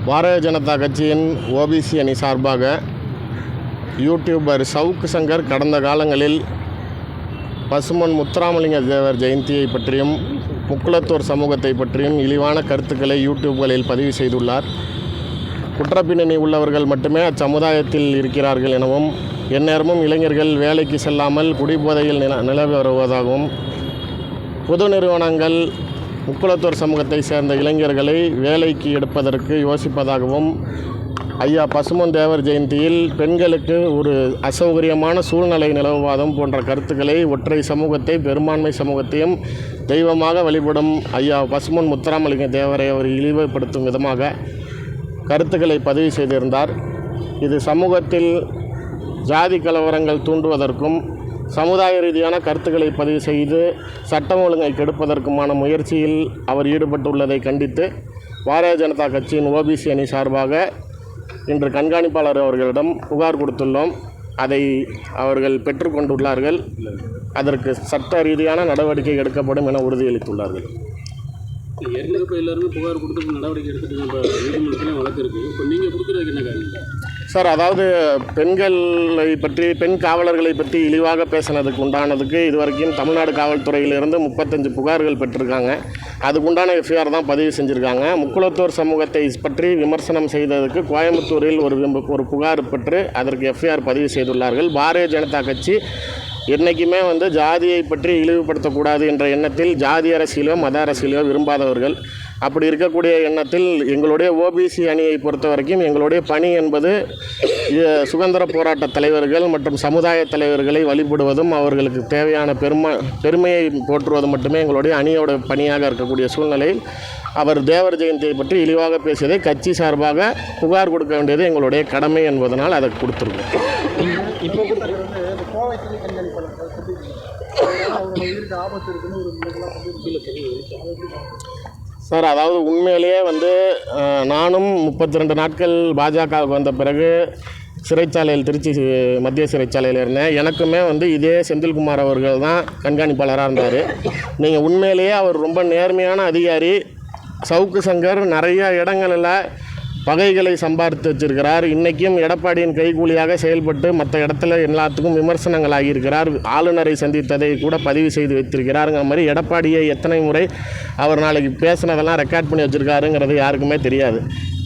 பாரதிய ஜனதா கட்சியின் ஓபிசி அணி சார்பாக யூடியூபர் சவுக்கு சங்கர் கடந்த காலங்களில் பசும்பொன் முத்துராமலிங்க தேவர் ஜெயந்தியை பற்றியும் முக்குளத்தோர் சமூகத்தை பற்றியும் இழிவான கருத்துக்களை யூடியூப்களில் பதிவு செய்துள்ளார். குற்றப்பின்னணி உள்ளவர்கள் மட்டுமே அச்சமுதாயத்தில் இருக்கிறார்கள் எனவும், எந்நேரமும் இளைஞர்கள் வேலைக்கு செல்லாமல் குடிபோதையில் நிலவி வருவதாகவும், பொது நிறுவனங்கள் முக்குளத்தோர் சமூகத்தை சேர்ந்த இளைஞர்களை வேலைக்கு எடுப்பதற்கு யோசிப்பதாகவும், ஐயா பசும்பொன் தேவர் ஜெயந்தியில் பெண்களுக்கு ஒரு அசௌகரியமான சூழ்நிலை நிலவுவாதம் போன்ற கருத்துக்களை, ஒற்றை சமூகத்தை பெரும்பான்மை சமூகத்தையும் தெய்வமாக வழிபடும் ஐயா பசும்பொன் முத்துராமலிங்க தேவரை அவர் இழிவுபடுத்தும் விதமாக கருத்துக்களை பதிவு செய்திருந்தார். இது சமூகத்தில் ஜாதி கலவரங்கள் தூண்டுவதற்கும், சமுதாய ரீதியான கருத்துக்களை பதிவு செய்து சட்டம் ஒழுங்கை கெடுப்பதற்குமான முயற்சியில் அவர் ஈடுபட்டுள்ளதை கண்டித்து பாரதிய ஜனதா கட்சியின் ஓபிசி அணி சார்பாக இன்று கண்காணிப்பாளர் அவர்களிடம் புகார் கொடுத்துள்ளோம். அதை அவர்கள் பெற்றுக்கொண்டுள்ளார்கள். அதற்கு சட்ட ரீதியான நடவடிக்கை எடுக்கப்படும் என உறுதியளித்துள்ளார்கள். ஏற்கனவே எல்லாருமே புகார் கொடுத்து நடவடிக்கை எடுத்துட்டு இப்போ நீதிமன்றத்திலே வழக்கு இருக்குது. இப்போ நீங்கள் கொடுக்குறதுக்கு என்ன காரணம் சார்? அதாவது பெண்களை பற்றி, பெண் காவலர்களை பற்றி இழிவாக பேசினதுக்கு உண்டானதுக்கு இதுவரைக்கும் தமிழ்நாடு காவல்துறையிலிருந்து 35 புகார்கள் பெற்றிருக்காங்க. அதுக்குண்டான எஃப்ஐஆர் தான் பதிவு செஞ்சுருக்காங்க. முக்குளத்தோர் சமூகத்தை பற்றி விமர்சனம் செய்ததுக்கு கோயம்புத்தூரில் ஒரு புகார் பெற்று அதற்கு எஃப்ஐஆர் பதிவு செய்துள்ளார்கள். பாரதிய ஜனதா கட்சி என்றைக்குமே ஜாதியை பற்றி இழிவுபடுத்தக்கூடாது என்ற எண்ணத்தில் ஜாதி அரசியலோ மத அரசியலோ விரும்பாதவர்கள். அப்படி இருக்கக்கூடிய எண்ணத்தில் எங்களுடைய ஓபிசி அணியை பொறுத்த வரைக்கும் எங்களுடைய பணி என்பது சுதந்திர போராட்ட தலைவர்கள் மற்றும் சமுதாய தலைவர்களை வழிபடுவதும், அவர்களுக்கு தேவையான பெருமையை போற்றுவதும் மட்டுமே எங்களுடைய அணியோட பணியாக இருக்கக்கூடிய சூழ்நிலையில் அவர் தேவர் ஜெயந்தியை பற்றி இழிவாக பேசியதை கட்சி சார்பாக புகார் கொடுக்க வேண்டியது எங்களுடைய கடமை என்பதனால் அதை கொடுத்துருக்கோம். சார், அதாவது உண்மையிலேயே நானும் 32 நாட்கள் பாஜகவுக்கு வந்த பிறகு சிறைச்சாலையில், திருச்சி மத்திய சிறைச்சாலையில் இருந்தேன். எனக்குமே இதே செந்தில்குமார் அவர்கள் தான் கண்காணிப்பாளராக இருந்தார். நீங்கள் உண்மையிலேயே அவர் ரொம்ப நேர்மையான அதிகாரி. சவுக்கு சங்கர் நிறைய இடங்களில் பகைகளை சம்பாதித்து வச்சிருக்கிறார். இன்றைக்கும் எடப்பாடியின் கைகூலியாக செயல்பட்டு மற்ற இடத்துல எல்லாத்துக்கும் விமர்சனங்கள் ஆகியிருக்கிறார். ஆளுநரை சந்தித்ததை கூட பதிவு செய்து வைத்திருக்கிறாருங்கிற மாதிரி எடப்பாடியை எத்தனை முறை அவர் நாளைக்கு பேசினதெல்லாம் ரெக்கார்ட் பண்ணி வச்சுருக்காருங்கிறது யாருக்குமே தெரியாது.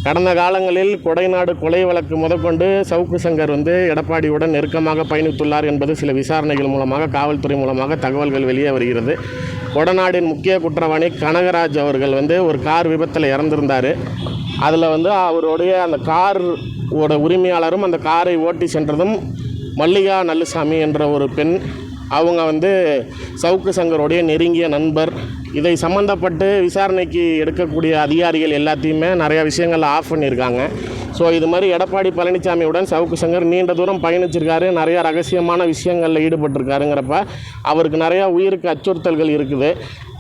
கடந்த காலங்களில் கொடைநாடு கொலை வழக்கு முதற்கொண்டு சவுக்கு சங்கர் எடப்பாடியுடன் நெருக்கமாக பயணித்துள்ளார் என்பது சில விசாரணைகள் மூலமாக, காவல்துறை மூலமாக தகவல்கள் வெளியே வருகிறது. கொடநாடின் முக்கிய குற்றவாளி கனகராஜ் அவர்கள் ஒரு கார் விபத்தில் இறந்திருந்தார். அதில் அவருடைய அந்த காரோட உரிமையாளரும் அந்த காரை ஓட்டி சென்றதும் மல்லிகா நல்லுசாமி என்ற ஒரு பெண். அவங்க சவுக்கு சங்கருடைய நெருங்கிய நண்பர். இதை சம்மந்தப்பட்டு விசாரணைக்கு எடுக்கக்கூடிய அதிகாரிகள் எல்லாத்தையுமே நிறையா விஷயங்கள் ஆஃப் பண்ணியிருக்காங்க. ஸோ இது மாதிரி எடப்பாடி பழனிசாமியுடன் சவுக்கு சங்கர் நீண்ட தூரம் பயணிச்சிருக்காரு, நிறையா ரகசியமான விஷயங்களில் ஈடுபட்டிருக்காருங்கிறப்ப அவருக்கு நிறையா உயிருக்கு அச்சுறுத்தல்கள் இருக்குது.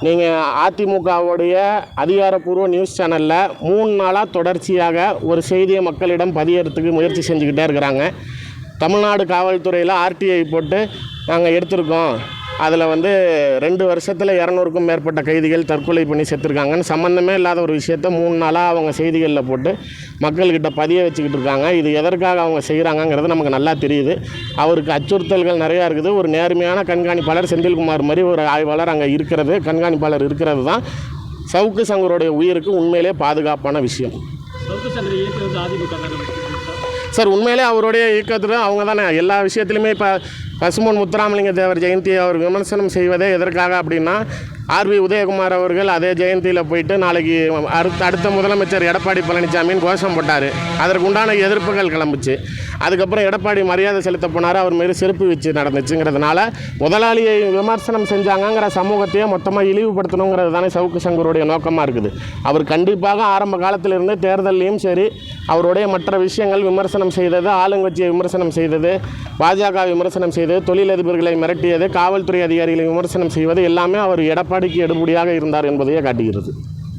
நீங்கள் அதிமுகவுடைய அதிகாரப்பூர்வ நியூஸ் சேனலில் 3 நாளாக தொடர்ச்சியாக ஒரு செய்தியை மக்களிடம் பதியறதுக்கு முயற்சி செஞ்சுக்கிட்டே இருக்கிறாங்க. தமிழ்நாடு காவல்துறையில் ஆர்டிஐ போட்டு நாங்கள் எடுத்திருக்கோம், அதில் 2 வருஷத்தில் 200க்கும் மேற்பட்ட கைதிகள் தற்கொலை பண்ணி செத்துருக்காங்கன்னு சம்மந்தமே இல்லாத ஒரு விஷயத்த 3 நாளாக அவங்க செய்திகளில் போட்டு மக்கள்கிட்ட பதிய வச்சுக்கிட்டு இருக்காங்க. இது எதற்காக அவங்க செய்கிறாங்கங்கிறது நமக்கு நல்லா தெரியுது. அவருக்கு அச்சுறுத்தல்கள் நிறையா இருக்குது. ஒரு நேர்மையான கண்காணிப்பாளர் செந்தில்குமார் மாதிரி ஒரு ஆய்வாளர் அங்கே இருக்கிறது, கண்காணிப்பாளர் இருக்கிறது தான் சவுக்கு சங்கருடைய உயிருக்கு உண்மையிலே பாதுகாப்பான விஷயம். சார், உண்மையிலே அவருடைய இயக்கத்தில் அவங்க தானே எல்லா விஷயத்துலையுமே. இப்போ பசும்பொன் முத்துராமலிங்க தேவர் ஜெயந்தியை அவர் விமர்சனம் செய்வதே எதற்காக அப்படின்னா, ஆர்வி உதயகுமார் அவர்கள் அதே ஜெயந்தியில் போயிட்டு நாளைக்கு அடுத்த முதலமைச்சர் எடப்பாடி பழனிசாமின்னு கோஷம் போட்டார். அதற்கு உண்டான எதிர்ப்புகள் கிளம்புச்சு. அதுக்கப்புறம் எடப்பாடி மரியாதை செலுத்த போனார், அவர் மாரி செருப்பு வச்சு நடந்துச்சுங்கிறதுனால முதலாளியை விமர்சனம் செஞ்சாங்கங்கிற சமூகத்தையே மொத்தமாக இழிவுபடுத்தணுங்கிறது தானே சவுக்கு சங்கருடைய நோக்கமாக இருக்குது. அவர் கண்டிப்பாக ஆரம்ப காலத்திலிருந்து தேர்தலையும் சரி, அவருடைய மற்ற விஷயங்கள் விமர்சனம் செய்தது, ஆளுங்கட்சியை விமர்சனம் செய்தது, பாஜக விமர்சனம் செய்தது, தொழிலதிபர்களை மிரட்டியது, காவல்துறை அதிகாரிகளை விமர்சனம் செய்வது எல்லாமே அவர் எடப்பாடிக்கு எடுபடியாக இருந்தார் என்பதையே காட்டுகிறது.